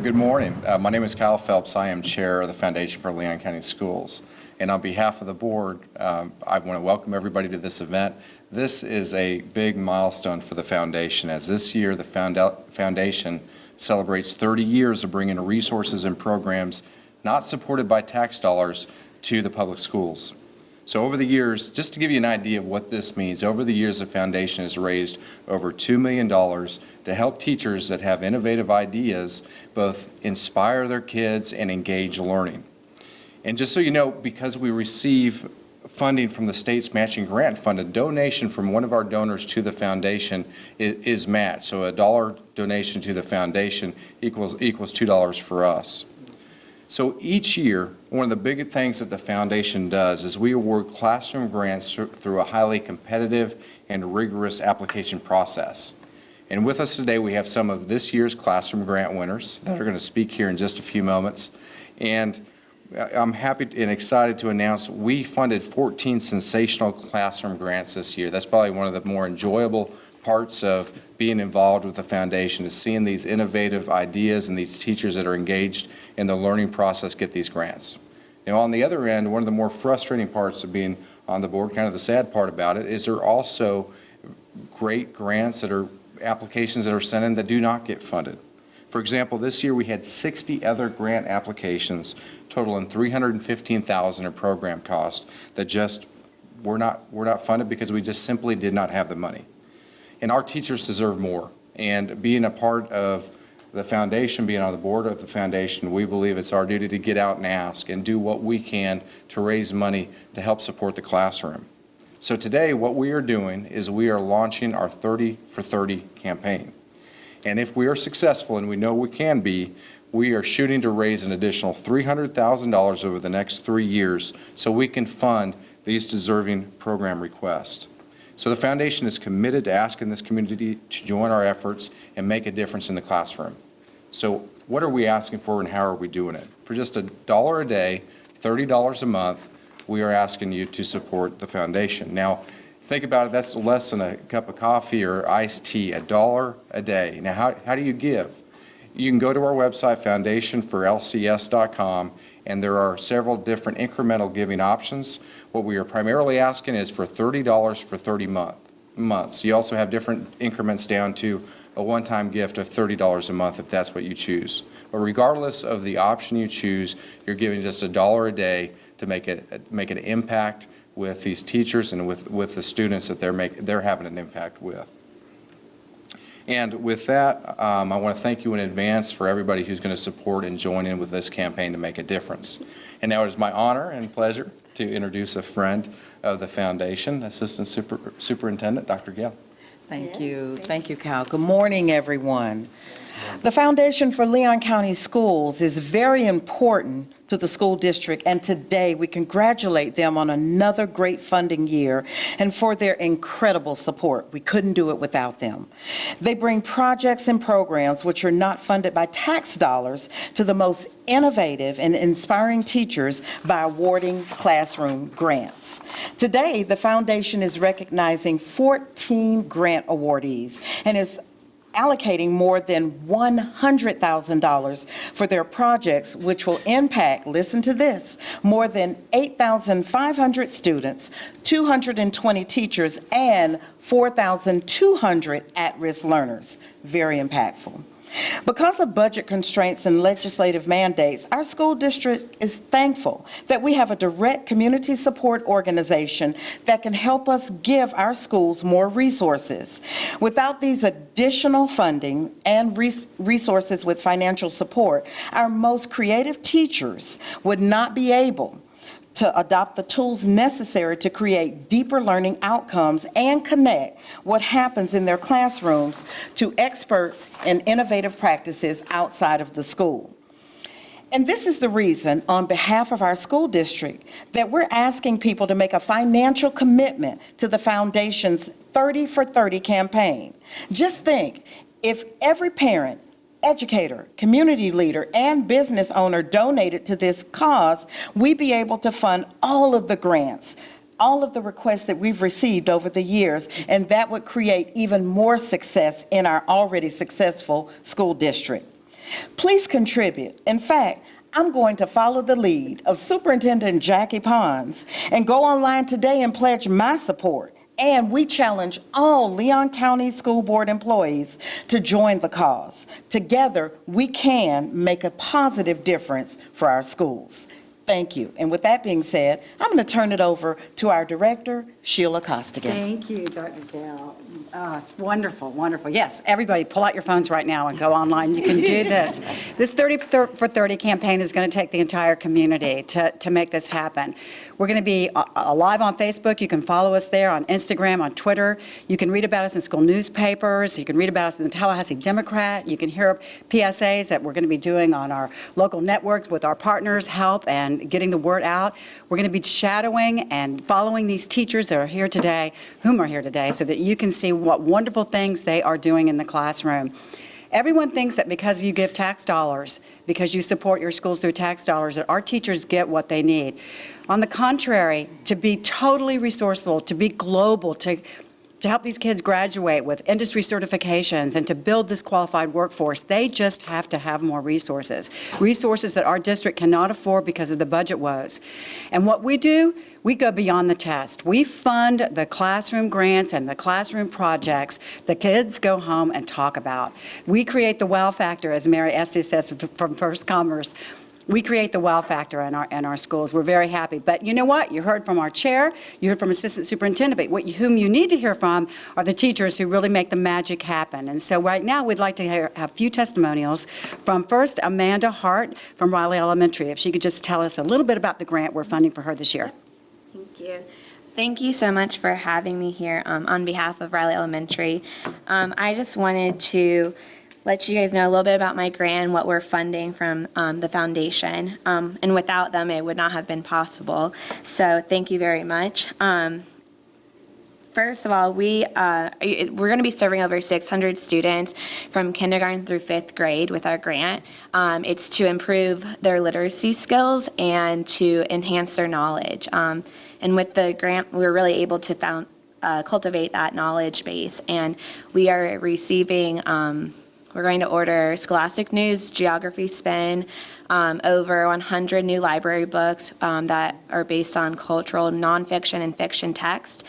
Good morning. My name is Kyle Phelps. I am chair of the Foundation for Leon County Schools. And on behalf of the board, I want to welcome everybody to this event. This is a big milestone for the foundation, as this year the foundation celebrates 30 years of bringing resources and programs not supported by tax dollars to the public schools. So over the years, just to give you an idea of what this means, over the years the foundation has raised over $2 million to help teachers that have innovative ideas both inspire their kids and engage learning. And just so you know, because we receive funding from the state's matching grant fund, a donation from one of our donors to the foundation is matched. So a $1 donation to the foundation equals $2 for us. So each year, one of the big things that the foundation does is we award classroom grants through a highly competitive and rigorous application process. And with us today, we have some of this year's classroom grant winners that are going to speak here in just a few moments. And I'm happy and excited to announce we funded 14 sensational classroom grants this year. That's probably one of the more enjoyable parts of being involved with the foundation, is seeing these innovative ideas and these teachers that are engaged in the learning process get these grants. Now, on the other end, one of the more frustrating parts of being on the board, kind of the sad part about it, is there are also great grants that are applications that are sent in that do not get funded. For example, this year we had 60 other grant applications totaling $315,000 in program costs that just were not funded because we just simply did not have the money. And our teachers deserve more. And being a part of the foundation, being on the board of the foundation, we believe it's our duty to get out and ask and do what we can to raise money to help support the classroom. So today what we are doing is we are launching our 30 for 30 campaign. And if we are successful, and we know we can be, we are shooting to raise an additional $300,000 over the next 3 years so we can fund these deserving program requests. So the foundation is committed to asking this community to join our efforts and make a difference in the classroom. So what are we asking for and how are we doing it? For just $1 a day, $30 a month, we are asking you to support the foundation. Now, think about it, that's less than a cup of coffee or iced tea, $1 a day. Now, how do you give? You can go to our website, foundationforlcs.com, and there are several different incremental giving options. What we are primarily asking is for $30 for 30 months. You also have different increments down to a one-time gift of $30 a month if that's what you choose. But regardless of the option you choose, you're giving just $1 a day to make an impact with these teachers and with the students that they're having an impact with. And with that, I want to thank you in advance for everybody who's going to support and join in with this campaign to make a difference. And now it is my honor and pleasure to introduce a friend of the foundation, Assistant Superintendent, Dr. Gale. Thank you. Thank you, Cal. Good morning, everyone. The Foundation for Leon County Schools is very important to the school district, and today we congratulate them on another great funding year and for their incredible support. We couldn't do it without them. They bring projects and programs which are not funded by tax dollars to the most innovative and inspiring teachers by awarding classroom grants. Today, the foundation is recognizing 14 grant awardees and is allocating more than $100,000 for their projects, which will impact, listen to this, more than 8,500 students, 220 teachers, and 4,200 at-risk learners. Very impactful. Because of budget constraints and legislative mandates, our school district is thankful that we have a direct community support organization that can help us give our schools more resources. Without these additional funding and resources with financial support, our most creative teachers would not be able to adopt the tools necessary to create deeper learning outcomes and connect what happens in their classrooms to experts in innovative practices outside of the school. And this is the reason, on behalf of our school district, that we're asking people to make a financial commitment to the foundation's 30 for 30 campaign. Just think, if every parent, educator, community leader, and business owner donated to this cause, we'd be able to fund all of the grants, all of the requests that we've received over the years, and that would create even more success in our already successful school district. Please contribute. In fact, I'm going to follow the lead of Superintendent Jackie Pons and go online today and pledge my support. And we challenge all Leon County School Board employees to join the cause. Together, we can make a positive difference for our schools. Thank you. And with that being said, I'm going to turn it over to our director, Sheila Costigan. Thank you, Dr. Gale. Oh, it's wonderful, wonderful. Yes, everybody pull out your phones right now and go online. You can do this. This 30 for 30 campaign is going to take the entire community to make this happen. We're going to be live on Facebook. You can follow us there, on Instagram, on Twitter. You can read about us in school newspapers. You can read about us in the Tallahassee Democrat. You can hear PSAs that we're going to be doing on our local networks with our partners' help and getting the word out. We're going to be shadowing and following these teachers that are here today, whom are here today, so that you can see what wonderful things they are doing in the classroom. Everyone thinks that because you give tax dollars, because you support your schools through tax dollars, that our teachers get what they need. On the contrary, to be totally resourceful, to be global, to help these kids graduate with industry certifications and to build this qualified workforce, they just have to have more resources. Resources that our district cannot afford because of the budget woes. And what we do, we go beyond the test. We fund the classroom grants and the classroom projects the kids go home and talk about. We create the wow factor, as Mary Estes says from First Commerce. We create the wow factor in our schools. We're very happy. But you know what? You heard from our chair, you heard from assistant superintendent, but whom you need to hear from are the teachers who really make the magic happen. And so right now we'd like to have a few testimonials from first Amanda Hart from Riley Elementary. If she could just tell us a little bit about the grant we're funding for her this year. Thank you. Thank you so much for having me here on behalf of Riley Elementary. I just wanted to let you guys know a little bit about my grant, what we're funding from the foundation. And without them, it would not have been possible. So thank you very much. First of all, we're going to be serving over 600 students from kindergarten through 5th grade with our grant. It's to improve their literacy skills and to enhance their knowledge. And with the grant, we're really able to cultivate that knowledge base. And we are receiving we're going to order Scholastic News, Geography Spin, over 100 new library books that are based on cultural, nonfiction, and fiction text,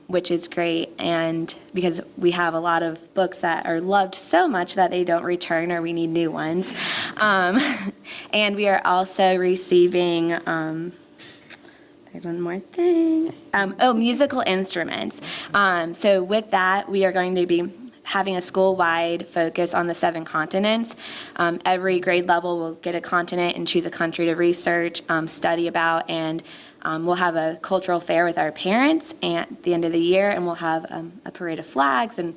which is great. And because we have a lot of books that are loved so much that they don't return or we need new ones. And we are also receiving there's one more thing. Musical instruments. So with that, we are going to be having a school-wide focus on the 7 continents. Every grade level will get a continent and choose a country to research, study about, and we'll have a cultural fair with our parents at the end of the year, and we'll have a parade of flags and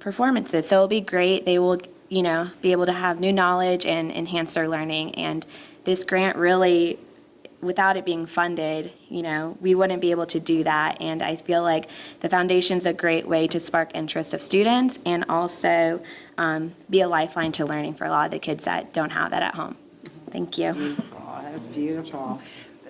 performances. So it'll be great. They will, be able to have new knowledge and enhance their learning. And this grant really, without it being funded, we wouldn't be able to do that. And I feel like the foundation's a great way to spark interest of students and also be a lifeline to learning for a lot of the kids that don't have that at home. Thank you. Oh, that's beautiful.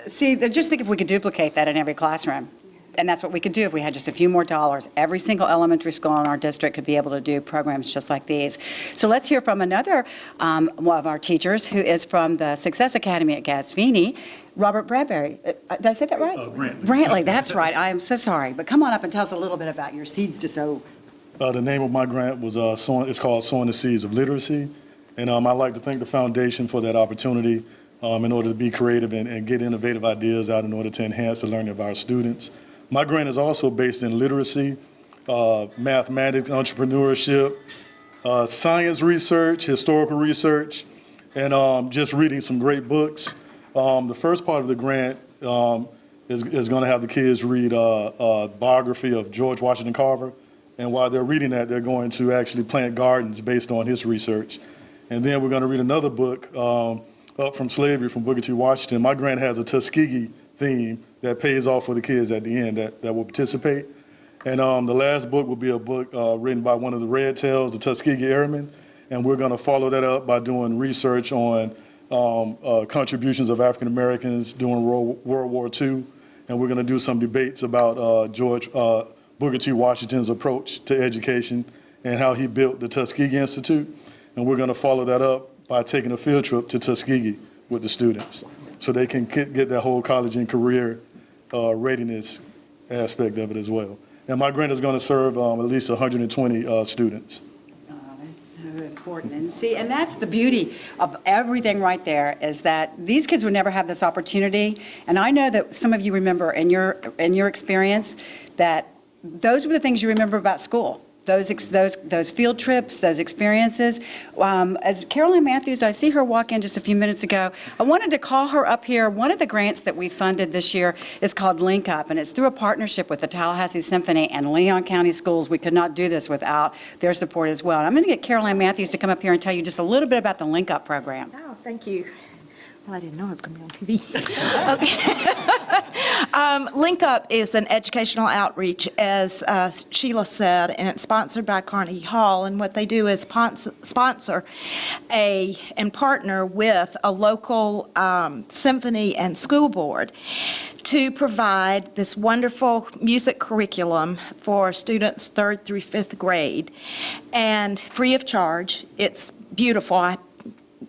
See, just think if we could duplicate that in every classroom. And that's what we could do if we had just a few more dollars. Every single elementary school in our district could be able to do programs just like these. So let's hear from another one of our teachers who is from the Success Academy at Gadsvini, Robert Bradbury. Did I say that right? Brantley. Brantley, that's right. I am so sorry. But come on up and tell us a little bit about your Seeds to Sow. The name of my grant was it's called Sowing the Seeds of Literacy. And I'd like to thank the foundation for that opportunity in order to be creative and get innovative ideas out in order to enhance the learning of our students. My grant is also based in literacy, mathematics, entrepreneurship, science research, historical research, and just reading some great books. The first part of the grant is going to have the kids read a biography of George Washington Carver. And while they're reading that, they're going to actually plant gardens based on his research. And then we're going to read another book, Up from Slavery, from Booker T. Washington. My grant has a Tuskegee theme that pays off for the kids at the end that will participate. And the last book will be a book written by one of the Red Tails, the Tuskegee Airmen. And we're going to follow that up by doing research on contributions of African Americans during World War II. And we're going to do some debates about Booker T. Washington's approach to education and how he built the Tuskegee Institute. And we're going to follow that up by taking a field trip to Tuskegee with the students so they can get that whole college and career readiness aspect of it as well. And my grant is going to serve at least 120 students. Oh, that's so important. And see, and that's the beauty of everything right there, is that these kids would never have this opportunity. And I know that some of you remember in your experience that those were the things you remember about school. Those field trips, those experiences. As Caroline Matthews, I see her walk in just a few minutes ago. I wanted to call her up here. One of the grants that we funded this year is called Link Up, and it's through a partnership with the Tallahassee Symphony and Leon County Schools. We could not do this without their support as well. And I'm going to get Caroline Matthews to come up here and tell you just a little bit about the Link Up program. Oh, thank you. Well, I didn't know it was going to be on TV. Okay. Link Up is an educational outreach, as Sheila said, and it's sponsored by Carnegie Hall. And what they do is sponsor and partner with a local symphony and school board to provide this wonderful music curriculum for students 3rd through 5th grade, and free of charge. It's beautiful. I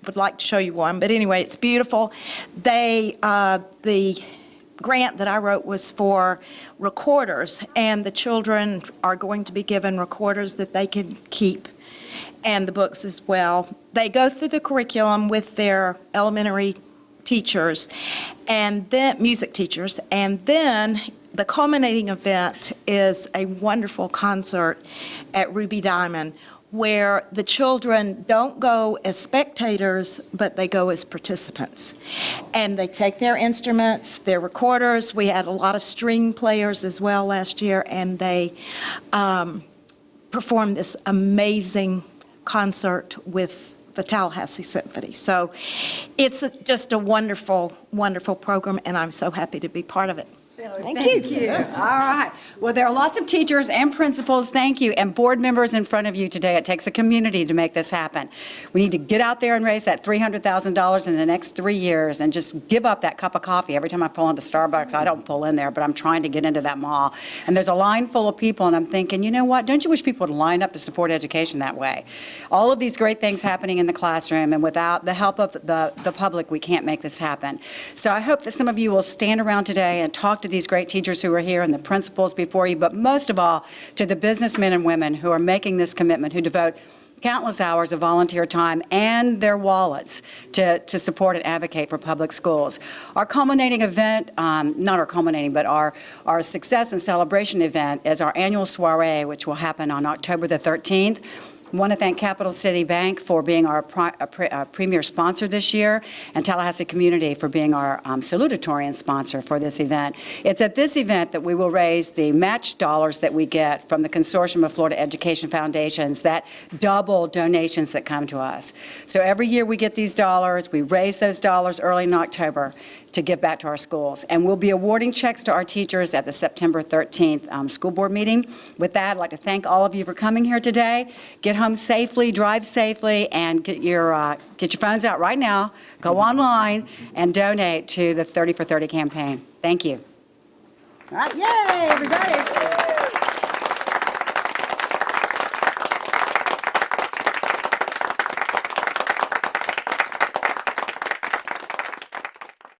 would like to show you one, but anyway, it's beautiful. The grant that I wrote was for recorders, and the children are going to be given recorders that they can keep, and the books as well. They go through the curriculum with their elementary teachers, and then music teachers, and then the culminating event is a wonderful concert at Ruby Diamond, where the children don't go as spectators, but they go as participants. And they take their instruments, their recorders. We had a lot of string players as well last year, and they performed this amazing concert with the Tallahassee Symphony. So it's just a wonderful, wonderful program, and I'm so happy to be part of it. Thank you. All right. Well, there are lots of teachers and principals, thank you, and board members in front of you today. It takes a community to make this happen. We need to get out there and raise that $300,000 in the next 3 years and just give up that cup of coffee. Every time I pull into Starbucks, I don't pull in there, but I'm trying to get into that mall. And there's a line full of people, and I'm thinking, you know what? Don't you wish people would line up to support education that way? All of these great things happening in the classroom, and without the help of the public, we can't make this happen. So I hope that some of you will stand around today and talk to these great teachers who are here and the principals before you, but most of all, to the businessmen and women who are making this commitment, who devote countless hours of volunteer time and their wallets to support and advocate for public schools. Our culminating event, not our culminating, but our success and celebration event is our annual soiree, which will happen on October the 13th. I want to thank Capital City Bank for being our premier sponsor this year, and Tallahassee Community for being our salutatorian sponsor for this event. It's at this event that we will raise the match dollars that we get from the Consortium of Florida Education Foundations that double donations that come to us. So every year we get these dollars, we raise those dollars early in October to give back to our schools. And we'll be awarding checks to our teachers at the September 13th school board meeting. With that, I'd like to thank all of you for coming here today. Get home safely, drive safely, and get your phones out right now, go online, and donate to the 30 for 30 campaign. Thank you. All right, yay, everybody.